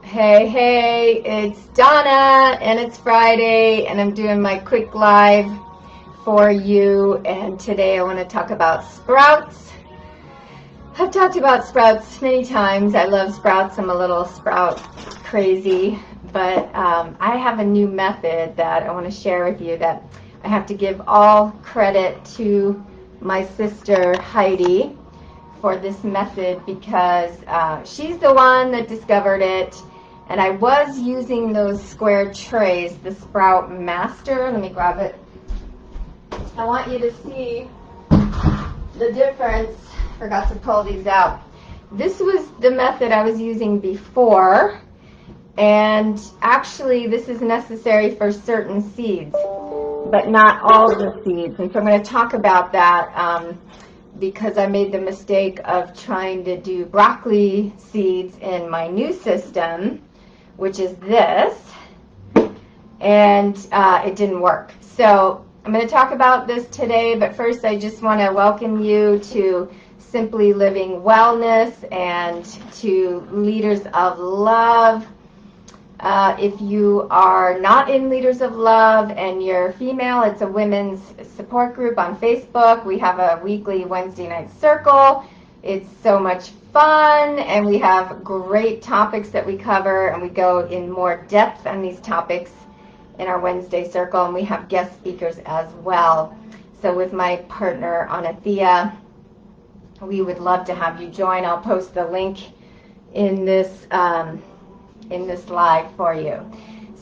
Hey, it's Donna, and it's Friday, and I'm doing my quick live for you, and today I want to talk about sprouts. I've talked about sprouts many times. I love sprouts. I'm a little sprout crazy, but I have a new method that I want to share with you that I have to give all credit to my sister Heidi for this method because she's the one that discovered it. And I was using those square trays, the Sprout Master. Let me grab it. I want you to see the difference. Forgot to pull these out. This was the method I was using before, and actually this is necessary for certain seeds, but not all the seeds. And so I'm going to talk about that because I made the mistake of trying to do broccoli seeds in my new system, which is this, and it didn't work. So I'm going to talk about this today, but first I just want to welcome you to Simply Living Wellness and to Leaders of Love. If you are not in Leaders of Love and you're female, it's a women's support group on Facebook. We have a weekly Wednesday night circle. It's so much fun, and we have great topics that we cover, and we go in more depth on these topics in our Wednesday circle, and we have guest speakers as well. So with my partner Anathea, we would love to have you join. I'll post the link in this live for you.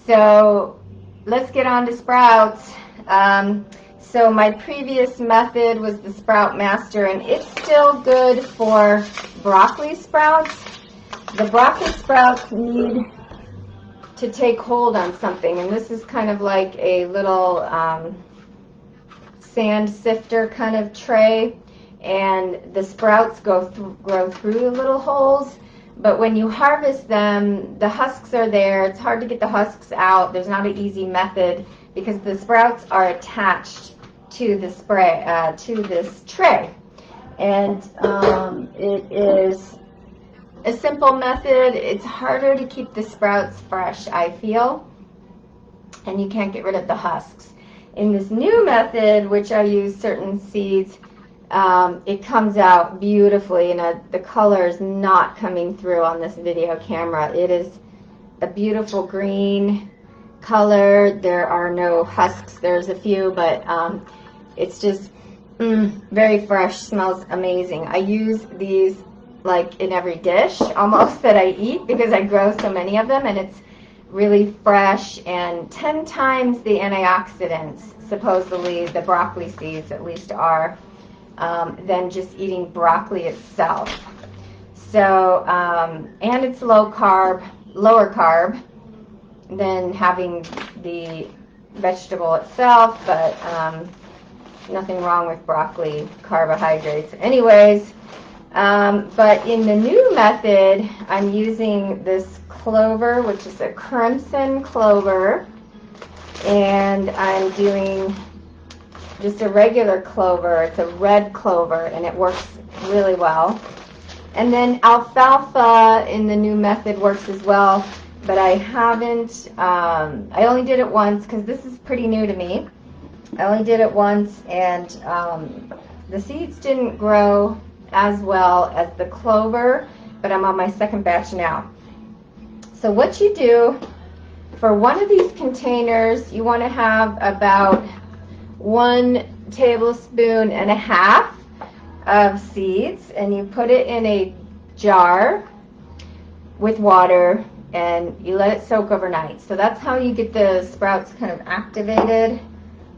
So let's get on to sprouts. So my previous method was the Sprout Master, and it's still good for broccoli sprouts. The broccoli sprouts need to take hold on something, and this is kind of like a little sand sifter kind of tray, and the sprouts grow through the little holes. But when you harvest them, the husks are there. It's hard to get the husks out. There's not an easy method because the sprouts are attached to the to this tray. And it is a simple method. It's harder to keep the sprouts fresh, I feel, and you can't get rid of the husks. In this new method, which I use certain seeds, it comes out beautifully, and the color is not coming through on this video camera. It is a beautiful green color. There are no husks. There's a few, but it's just very fresh, smells amazing. I use these like in every dish almost that I eat because I grow so many of them, and it's really fresh, and 10 times the antioxidants, supposedly the broccoli seeds at least are, than just eating broccoli itself. So, and it's lower carb than having the vegetable itself, but nothing wrong with broccoli carbohydrates. Anyways, but in the new method, I'm using this clover, which is a crimson clover, and I'm doing just a regular clover. It's a red clover, and it works really well. And then alfalfa in the new method works as well, but I haven't, I only did it once because this is pretty new to me. I only did it once, and the seeds didn't grow as well as the clover, but I'm on my second batch now. So what you do for one of these containers, you want to have about 1.5 tablespoons of seeds, and you put it in a jar with water, and you let it soak overnight. So that's how you get the sprouts kind of activated.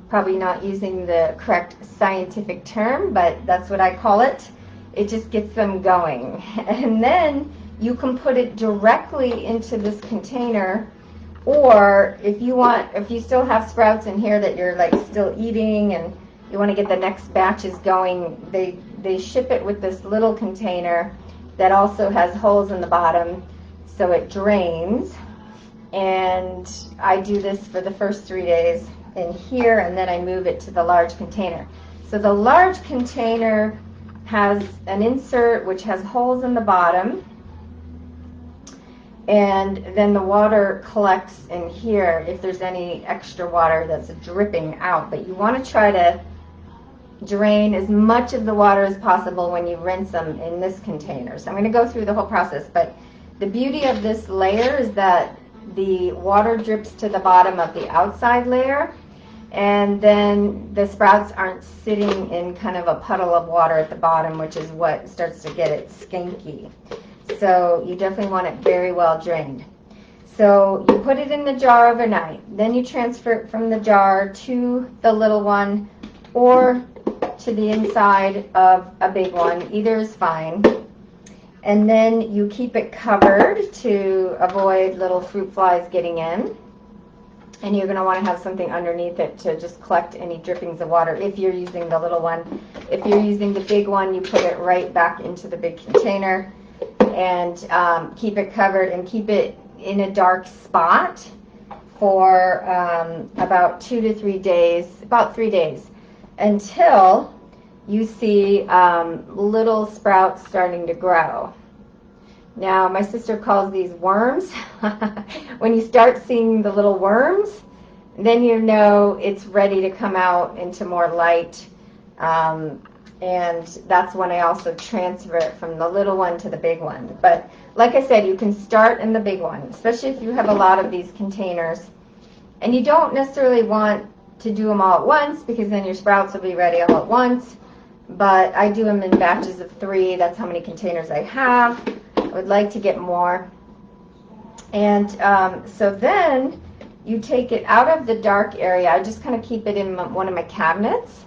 Probably not using the correct scientific term, but that's what I call it. It just gets them going. And then you can put it directly into this container, or if you still have sprouts in here that you're like still eating and you want to get the next batches going, they ship it with this little container that also has holes in the bottom so it drains. And I do this for the first 3 days in here, and then I move it to the large container. So the large container has an insert which has holes in the bottom, and then the water collects in here if there's any extra water that's dripping out. But you want to try to drain as much of the water as possible when you rinse them in this container. So I'm going to go through the whole process, but the beauty of this layer is that the water drips to the bottom of the outside layer, and then the sprouts aren't sitting in kind of a puddle of water at the bottom, which is what starts to get it skanky. So you definitely want it very well drained. So you put it in the jar overnight. Then you transfer it from the jar to the little one or to the inside of a big one. Either is fine. And then you keep it covered to avoid little fruit flies getting in. And you're going to want to have something underneath it to just collect any drippings of water if you're using the little one. If you're using the big one, you put it right back into the big container and keep it covered and keep it in a dark spot for about 2 to 3 days, about 3 days, until you see little sprouts starting to grow. Now, my sister calls these worms. When you start seeing the little worms, then you know it's ready to come out into more light. And that's when I also transfer it from the little one to the big one. But like I said, you can start in the big one, especially if you have a lot of these containers. And you don't necessarily want to do them all at once, because then your sprouts will be ready all at once. But I do them in batches of 3. That's how many containers I have. I would like to get more. And so then you take it out of the dark area. I just kind of keep it in one of my cabinets.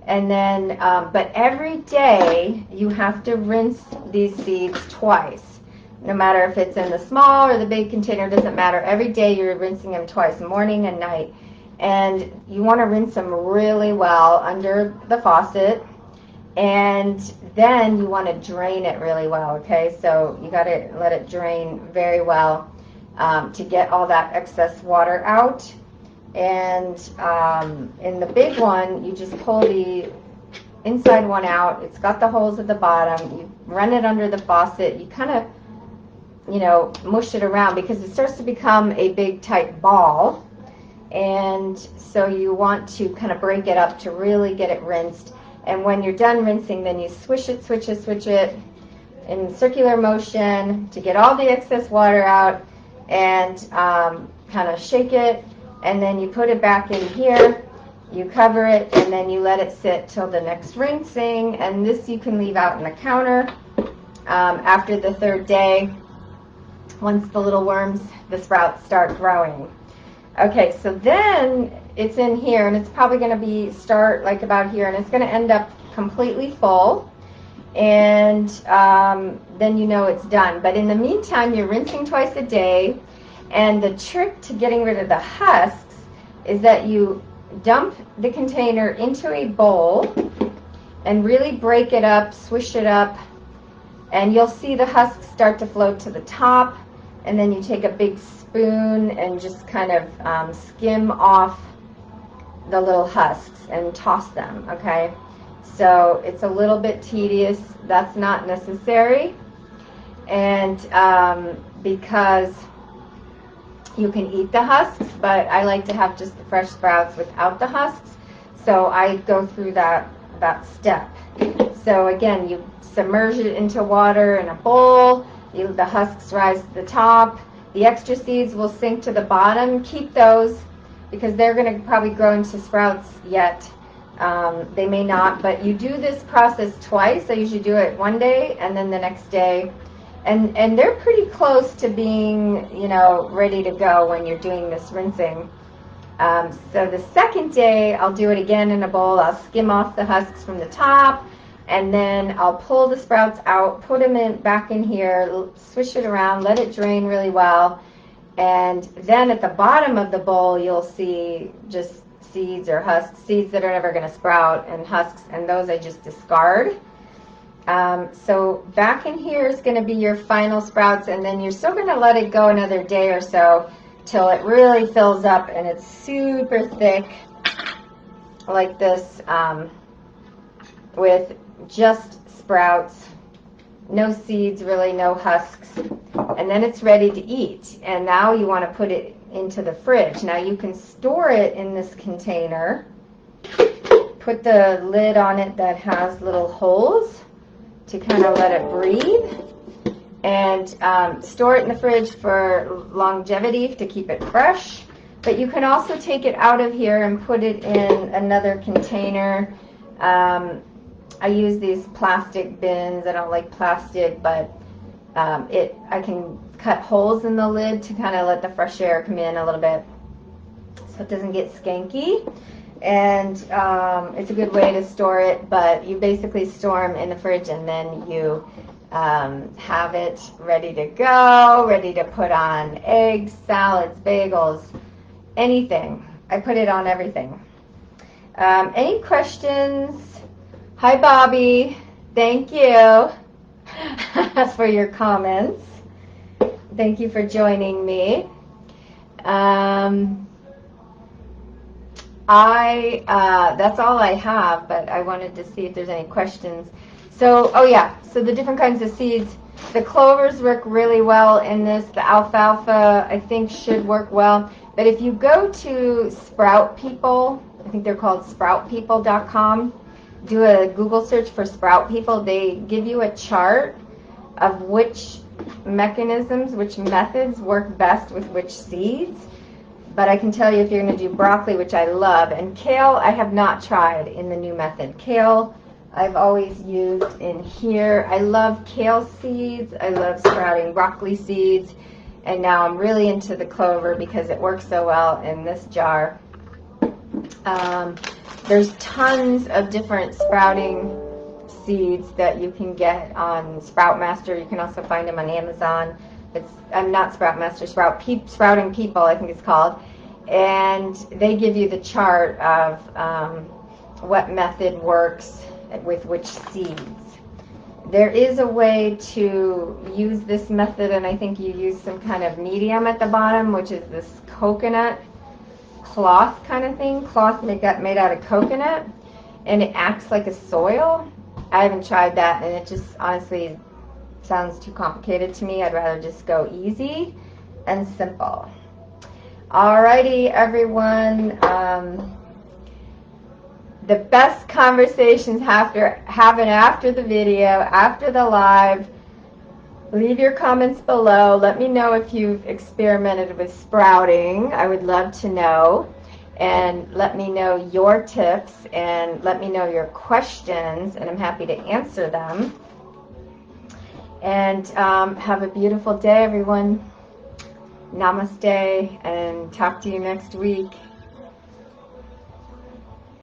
And then, but every day you have to rinse these seeds twice. No matter if it's in the small or the big container, doesn't matter. Every day you're rinsing them twice, morning and night. And you want to rinse them really well under the faucet. And then you want to drain it really well, okay? So you got to let it drain very well to get all that excess water out. And in the big one, you just pull the inside one out. It's got the holes at the bottom. You run it under the faucet. You kind of, you know, mush it around because it starts to become a big tight ball. And so you want to kind of break it up to really get it rinsed. And when you're done rinsing, then you swish it, switch it in circular motion to get all the excess water out, and kind of shake it. And then you put it back in here, you cover it, and then you let it sit till the next rinsing. And this you can leave out on the counter after the 3rd day, once the little worms, the sprouts start growing. Okay, so then it's in here, and it's probably going to start like about here, and it's going to end up completely full. And then you know it's done. But in the meantime, you're rinsing twice a day. And the trick to getting rid of the husks is that you dump the container into a bowl and really break it up, swish it up, and you'll see the husks start to float to the top. And then you take a big spoon and just kind of skim off the little husks and toss them, okay? So it's a little bit tedious. That's not necessary. And because you can eat the husks, but I like to have just the fresh sprouts without the husks. So I go through that step. So again, you submerge it into water in a bowl. The husks rise to the top. The extra seeds will sink to the bottom. Keep those because they're going to probably grow into sprouts yet. They may not, but you do this process twice. I usually do it one day and then the next day. And they're pretty close to being, you know, ready to go when you're doing this rinsing. So the second day, I'll do it again in a bowl. I'll skim off the husks from the top, and then I'll pull the sprouts out, put them back in here, swish it around, let it drain really well. And then at the bottom of the bowl, you'll see just seeds or husks, seeds that are never going to sprout, and husks, and those I just discard. So back in here is going to be your final sprouts, and then you're still going to let it go another day or so till it really fills up and it's super thick like this with just sprouts. no seeds, really no husks, and then it's ready to eat. And now you want to put it into the fridge. Now you can store it in this container, put the lid on it that has little holes to kind of let it breathe, and store it in the fridge for longevity to keep it fresh. But you can also take it out of here and put it in another container. I use these plastic bins. I don't like plastic, but I can cut holes in the lid to kind of let the fresh air come in a little bit so it doesn't get skanky. And it's a good way to store it, but you basically store them in the fridge and then you have it ready to go, ready to put on eggs, salads, bagels, anything. I put it on everything. Any questions? Hi, Bobby. Thank you for your comments. Thank you for joining me. That's all I have, but I wanted to see if there's any questions. So, oh yeah, so the different kinds of seeds. The clovers work really well in this. The alfalfa, I think, should work well. But if you go to Sprout People, I think they're called sproutpeople.com, do a Google search for Sprout People. They give you a chart of which mechanisms, which methods work best with which seeds. But I can tell you if you're going to do broccoli, which I love, and kale I have not tried in the new method. Kale I've always used in here. I love kale seeds. I love sprouting broccoli seeds. And now I'm really into the clover because it works so well in this jar. There's tons of different sprouting seeds that you can get on Sproutmaster. You can also find them on Amazon. I'm not Sproutmaster, Sprouting People, I think it's called. And they give you the chart of what method works with which seeds. There is a way to use this method, and I think you use some kind of medium at the bottom, which is this coconut cloth kind of thing, cloth made out of coconut, and it acts like a soil. I haven't tried that, and it just honestly sounds too complicated to me. I'd rather just go easy and simple. Alrighty, everyone. The best conversations happen after the video, after the live. Leave your comments below. Let me know if you've experimented with sprouting. I would love to know. And let me know your tips and let me know your questions, and I'm happy to answer them. And have a beautiful day, everyone. Namaste, and talk to you next week.